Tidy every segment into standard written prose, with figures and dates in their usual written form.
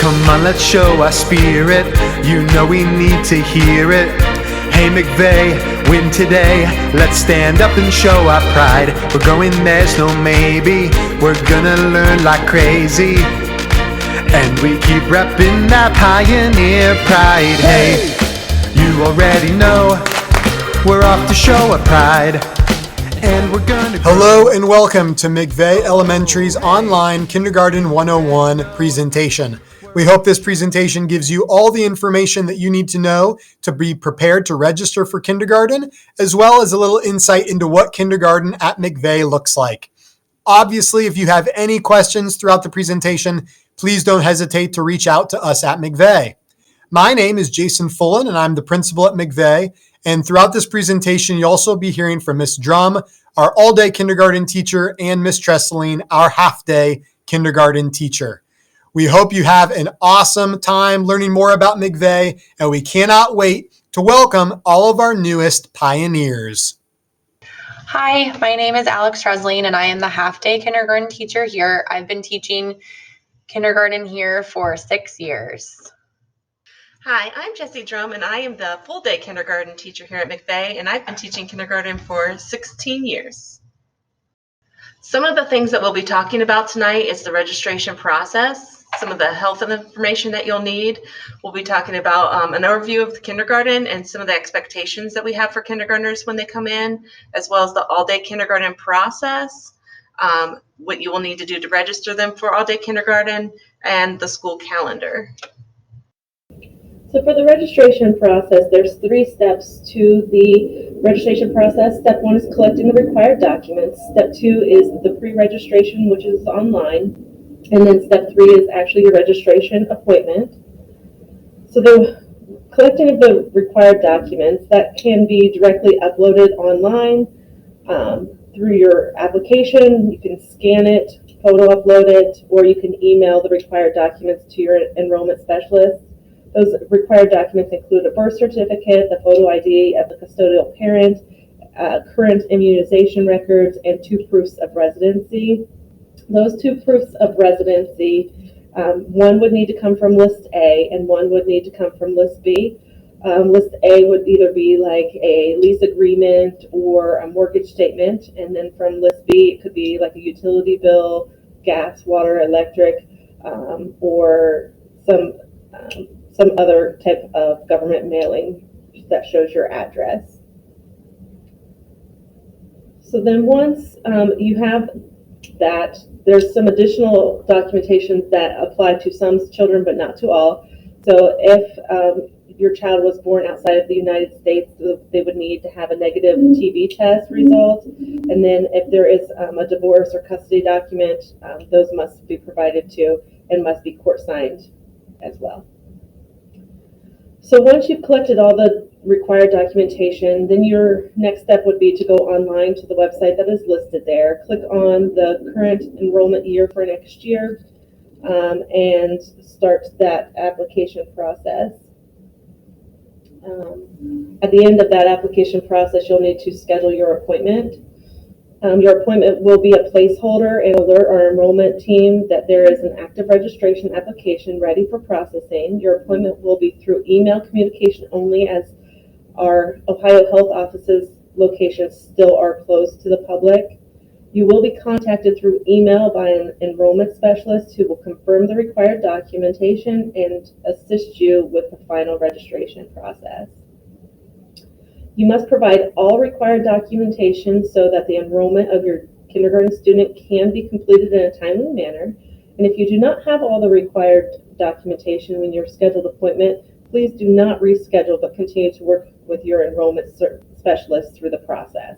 Come on, let's show our spirit. You know we need to hear it. Hey McVay, win today. Let's stand up and show our pride. We're going, there's no maybe. We're gonna learn like crazy. And we keep repping that pioneer pride. Hey, you already know we're off to show our pride. And we're gonna Hello and welcome to McVay Elementary's online Kindergarten 101 presentation. We hope this presentation gives you all the information that you need to know to be prepared to register for kindergarten, as well as a little insight into what kindergarten at McVay looks like. Obviously, if you have any questions throughout the presentation, please don't hesitate to reach out to us at McVay. My name is Jason Fullen, and I'm the principal at McVay. And throughout this presentation, you'll also be hearing from Miss Drum, our all-day kindergarten teacher, and Miss Tresseline, our half-day kindergarten teacher. We hope you have an awesome time learning more about McVay, and we cannot wait to welcome all of our newest pioneers. Hi, my name is Alex Tresseline, and I am the half-day kindergarten teacher here. I've been teaching kindergarten here for 6 years. Hi, I'm Jessie Drum, and I am the full-day kindergarten teacher here at McVay, and I've been teaching kindergarten for 16 years. Some of the things that we'll be talking about tonight is the registration process, some of the health and information that you'll need. We'll be talking about an overview of the kindergarten and some of the expectations that we have for kindergartners when they come in, as well as the all-day kindergarten process, what you will need to do to register them for all-day kindergarten, and the school calendar. So for the registration process, there's 3 steps to the registration process. Step 1 is collecting the required documents. Step 2 is the pre-registration, which is online. And then step 3 is actually your registration appointment. So the collecting of the required documents, that can be directly uploaded online through your application. You can scan it, photo upload it, or you can email the required documents to your enrollment specialist. Those required documents include a birth certificate, the photo ID of the custodial parent, current immunization records, and 2 proofs of residency. Those 2 proofs of residency, one would need to come from List A and one would need to come from List B. List A would either be like a lease agreement or a mortgage statement, and then from List B it could be like a utility bill, gas, water, electric, or some other type of government mailing that shows your address. So then once you have that, there's some additional documentation that apply to some children but not to all. So if your child was born outside of the United States, they would need to have a negative TB test result. And then if there is a divorce or custody document, those must be provided too and must be court signed as well. So once you've collected all the required documentation, then your next step would be to go online to the website that is listed there. Click on the current enrollment year for next year and start that application process. At the end of that application process, you'll need to schedule your appointment. Your appointment will be a placeholder and alert our enrollment team that there is an active registration application ready for processing. Your appointment will be through email communication only, as our Ohio Health Office's locations still are closed to the public. You will be contacted through email by an enrollment specialist who will confirm the required documentation and assist you with the final registration process. You must provide all required documentation so that the enrollment of your kindergarten student can be completed in a timely manner. And if you do not have all the required documentation when your scheduled appointment, please do not reschedule but continue to work with your enrollment specialist through the process.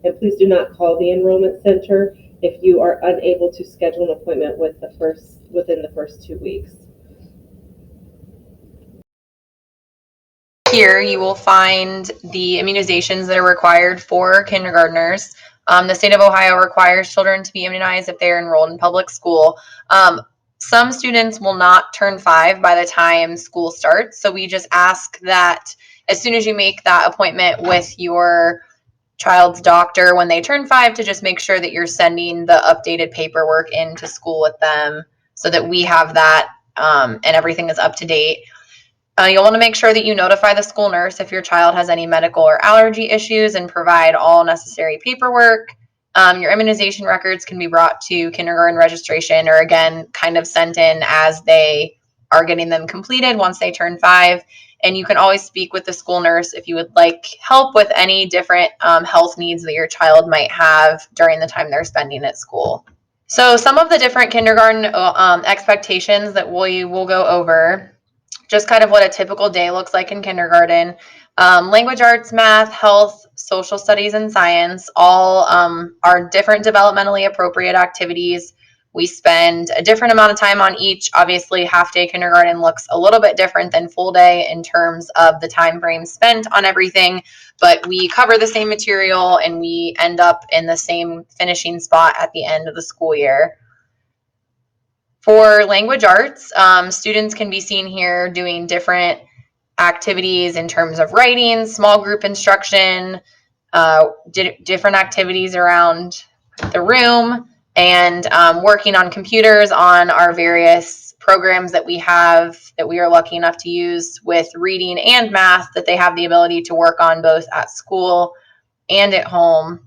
And please do not call the enrollment center if you are unable to schedule an appointment within the first 2 weeks. Here you will find the immunizations that are required for kindergartners. The state of Ohio requires children to be immunized if they are enrolled in public school. Some students will not turn 5 by the time school starts, so we just ask that as soon as you make that appointment with your child's doctor when they turn 5 to just make sure that you're sending the updated paperwork into school with them so that we have that and everything is up to date. You'll want to make sure that you notify the school nurse if your child has any medical or allergy issues and provide all necessary paperwork. Your immunization records can be brought to kindergarten registration, or again, kind of sent in as they are getting them completed once they turn 5. And you can always speak with the school nurse if you would like help with any different health needs that your child might have during the time they're spending at school. So some of the different kindergarten expectations that we will go over, just kind of what a typical day looks like in kindergarten. Language arts, math, health, social studies, and science all are different developmentally appropriate activities. We spend a different amount of time on each. Obviously, half-day kindergarten looks a little bit different than full day in terms of the time frame spent on everything, but we cover the same material and we end up in the same finishing spot at the end of the school year. For language arts, students can be seen here doing different activities in terms of writing, small group instruction, different activities around the room, and working on computers on our various programs that we have that we are lucky enough to use with reading and math that they have the ability to work on both at school and at home.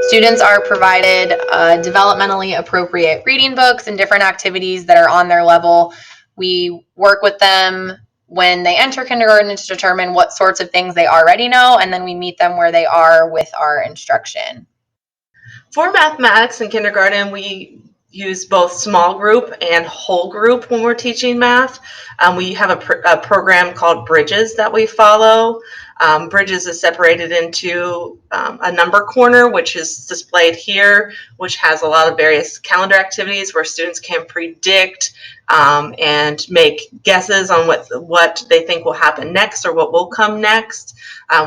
Students are provided developmentally appropriate reading books and different activities that are on their level. We work with them when they enter kindergarten to determine what sorts of things they already know, and then we meet them where they are with our instruction. For mathematics in kindergarten, we use both small group and whole group when we're teaching math. We have a program called Bridges that we follow. Bridges is separated into a number corner, which is displayed here, which has a lot of various calendar activities where students can predict and make guesses on what they think will happen next or what will come next.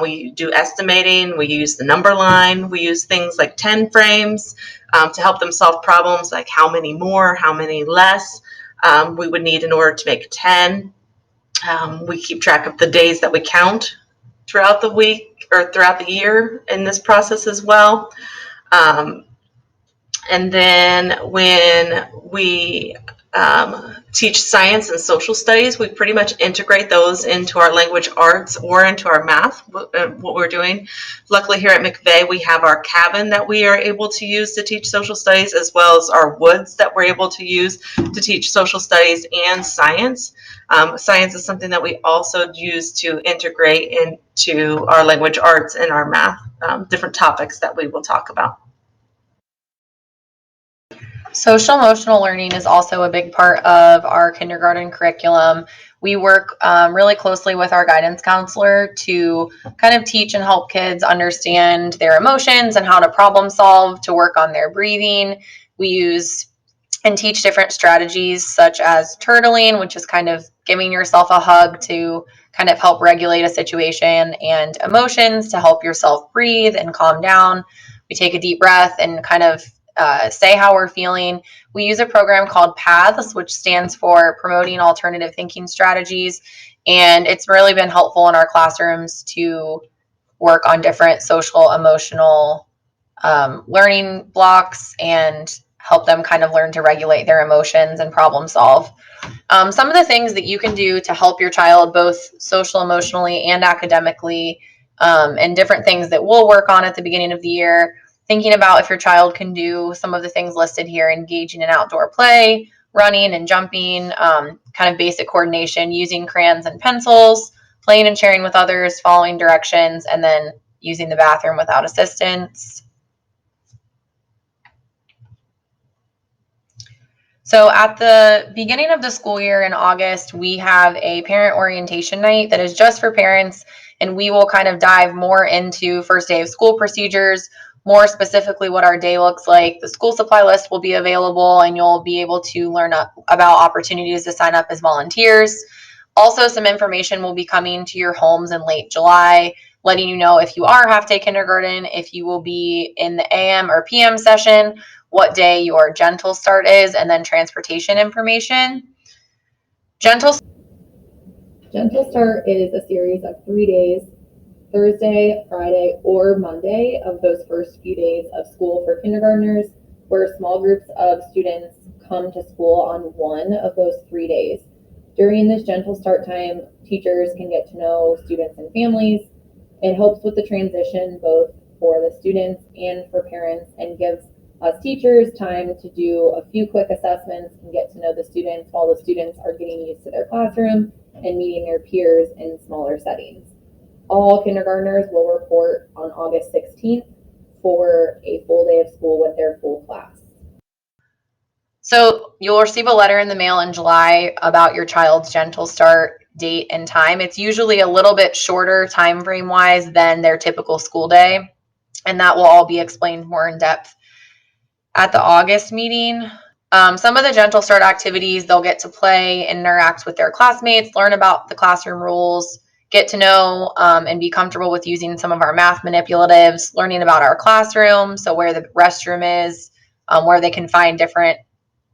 We do estimating, we use the number line, we use things like 10 frames to help them solve problems like how many more, how many less we would need in order to make 10. We keep track of the days that we count throughout the week or throughout the year in this process as well. And then when we teach science and social studies, we pretty much integrate those into our language arts or into our math, what we're doing. Luckily here at McVay, we have our cabin that we are able to use to teach social studies, as well as our woods that we're able to use to teach social studies and science. Science is something that we also use to integrate into our language arts and our math, different topics that we will talk about. Social emotional learning is also a big part of our kindergarten curriculum. We work really closely with our guidance counselor to kind of teach and help kids understand their emotions and how to problem solve, to work on their breathing. We use and teach different strategies such as turtling, which is kind of giving yourself a hug to kind of help regulate a situation, and emotions to help yourself breathe and calm down. We take a deep breath and kind of say how we're feeling. We use a program called PATHS, which stands for Promoting Alternative Thinking Strategies, and it's really been helpful in our classrooms to work on different social emotional learning blocks and help them kind of learn to regulate their emotions and problem solve. Some of the things that you can do to help your child both social emotionally and academically, and different things that we'll work on at the beginning of the year, thinking about if your child can do some of the things listed here: engaging in outdoor play, running and jumping, kind of basic coordination, using crayons and pencils, playing and sharing with others, following directions, and then using the bathroom without assistance. So at the beginning of the school year in August, we have a parent orientation night that is just for parents, and we will kind of dive more into first day of school procedures, more specifically what our day looks like. The school supply list will be available, and you'll be able to learn about opportunities to sign up as volunteers. Also, some information will be coming to your homes in late July, letting you know if you are half-day kindergarten, if you will be in the AM or PM session, what day your gentle start is, and then transportation information. Gentle Start is a series of 3 days, Thursday, Friday, or Monday of those first few days of school for kindergartners, where small groups of students come to school on one of those 3 days. During this gentle start time, teachers can get to know students and families. It helps with the transition both for the students and for parents, and gives us teachers time to do a few quick assessments and get to know the students while the students are getting used to their classroom and meeting their peers in smaller settings. All kindergartners will report on August 16th for a full day of school with their full class. So you'll receive a letter in the mail in July about your child's gentle start date and time. It's usually a little bit shorter time frame wise than their typical school day, and that will all be explained more in depth at the August meeting. Some of the gentle start activities, they'll get to play, interact with their classmates, learn about the classroom rules, get to know and be comfortable with using some of our math manipulatives, learning about our classroom, so where the restroom is, where they can find different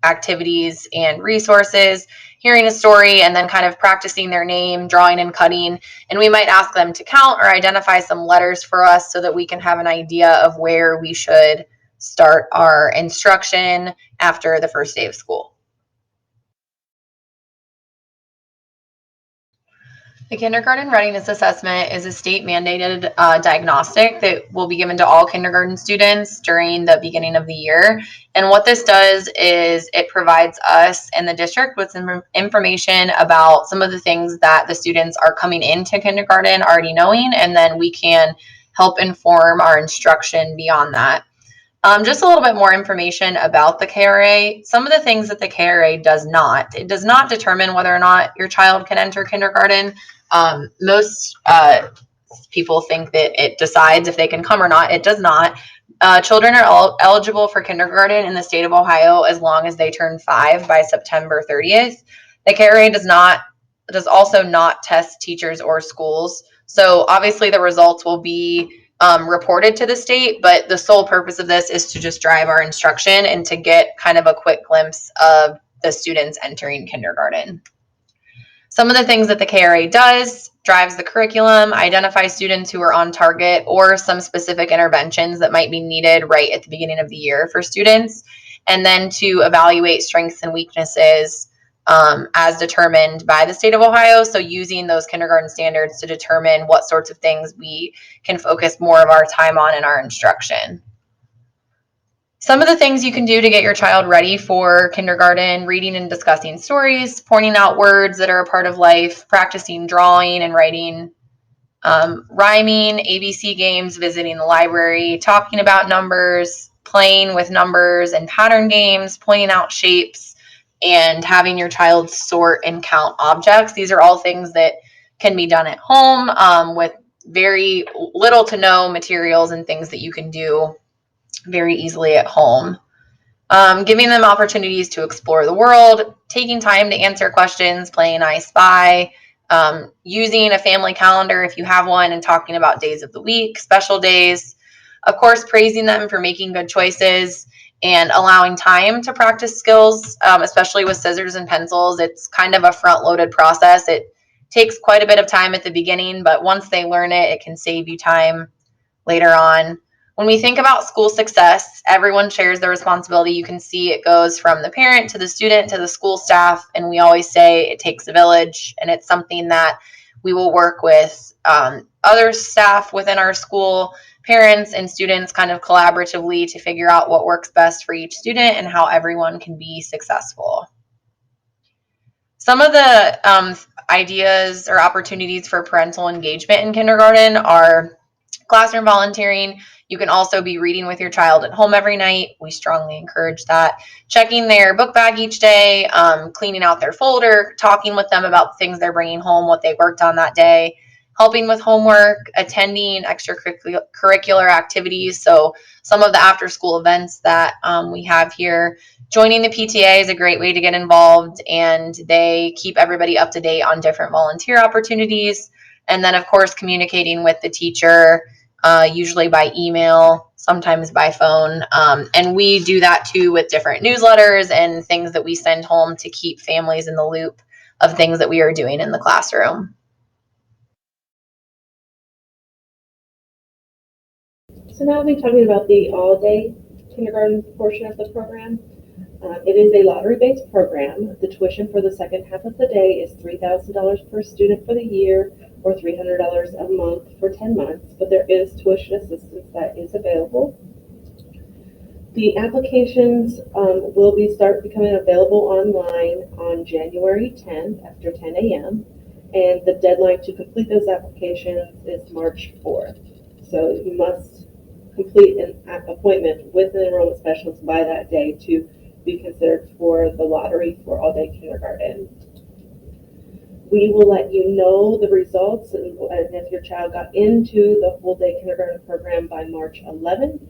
activities and resources, hearing a story, and then kind of practicing their name, drawing and cutting. And we might ask them to count or identify some letters for us so that we can have an idea of where we should start our instruction after the first day of school. The Kindergarten Readiness Assessment is a state-mandated diagnostic that will be given to all kindergarten students during the beginning of the year. And what this does is it provides us and the district with some information about some of the things that the students are coming into kindergarten already knowing, and then we can help inform our instruction beyond that. Just a little bit more information about the KRA. Some of the things that the KRA does not. It does not determine whether or not your child can enter kindergarten. Most people think that it decides if they can come or not. It does not. Children are eligible for kindergarten in the state of Ohio as long as they turn 5 by September 30th. The KRA does also not test teachers or schools. So obviously the results will be reported to the state, but the sole purpose of this is to just drive our instruction and to get kind of a quick glimpse of the students entering kindergarten. Some of the things that the KRA does: drives the curriculum, identifies students who are on target, or some specific interventions that might be needed right at the beginning of the year for students, and then to evaluate strengths and weaknesses as determined by the state of Ohio. So using those kindergarten standards to determine what sorts of things we can focus more of our time on in our instruction. Some of the things you can do to get your child ready for kindergarten: reading and discussing stories, pointing out words that are a part of life, practicing drawing and writing, rhyming, ABC games, visiting the library, talking about numbers, playing with numbers and pattern games, pointing out shapes, and having your child sort and count objects. These are all things that can be done at home with very little to no materials and things that you can do very easily at home. Giving them opportunities to explore the world, taking time to answer questions, playing I Spy, using a family calendar if you have one, and talking about days of the week, special days. Of course, praising them for making good choices and allowing time to practice skills, especially with scissors and pencils. It's kind of a front-loaded process. It takes quite a bit of time at the beginning, but once they learn it, it can save you time later on. When we think about school success, everyone shares the responsibility. You can see it goes from the parent to the student to the school staff, and we always say it takes a village, and it's something that we will work with other staff within our school, parents and students, kind of collaboratively to figure out what works best for each student and how everyone can be successful. Some of the ideas or opportunities for parental engagement in kindergarten are classroom volunteering. You can also be reading with your child at home every night. We strongly encourage that. Checking their book bag each day, cleaning out their folder, talking with them about the things they're bringing home, what they worked on that day, helping with homework, attending extracurricular activities. So some of the after-school events that we have here. Joining the PTA is a great way to get involved, and they keep everybody up to date on different volunteer opportunities. And then, of course, communicating with the teacher, usually by email, sometimes by phone. And we do that too with different newsletters and things that we send home to keep families in the loop of things that we are doing in the classroom. So now we'll be talking about the all-day kindergarten portion of the program. It is a lottery-based program. The tuition for the second half of the day is $3,000 per student for the year, or $300 a month for 10 months, but there is tuition assistance that is available. The applications will start becoming available online on January 10th after 10 a.m. And the deadline to complete those applications is March 4th. So you must complete an appointment with an enrollment specialist by that day to be considered for the lottery for all-day kindergarten. We will let you know the results and if your child got into the full-day kindergarten program by March 11th.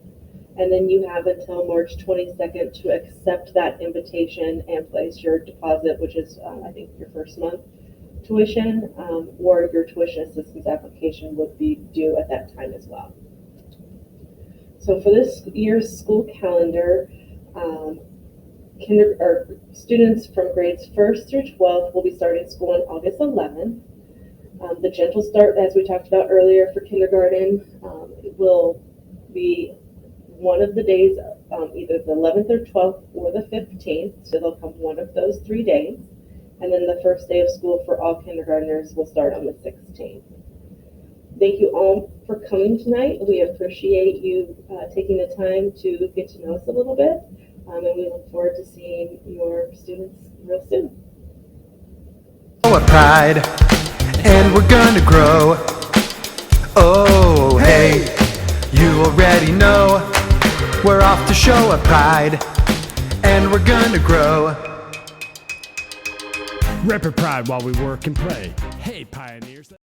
And then you have until March 22nd to accept that invitation and place your deposit, which is, I think, your first month tuition, or your tuition assistance application would be due at that time as well. So for this year's school calendar, students from grades 1st through 12th will be starting school on August 11th. The gentle start, as we talked about earlier for kindergarten, will be one of the days, either the 11th or 12th or the 15th, so they'll come one of those 3 days. And then the first day of school for all kindergartners will start on the 16th. Thank you all for coming tonight. We appreciate you taking the time to get to know us a little bit, and we look forward to seeing your students real soon. A pride, and we're gonna grow. Oh, hey, you already know. We're off to show a pride, and we're gonna grow. Rep your pride while we work and play. Hey, pioneers.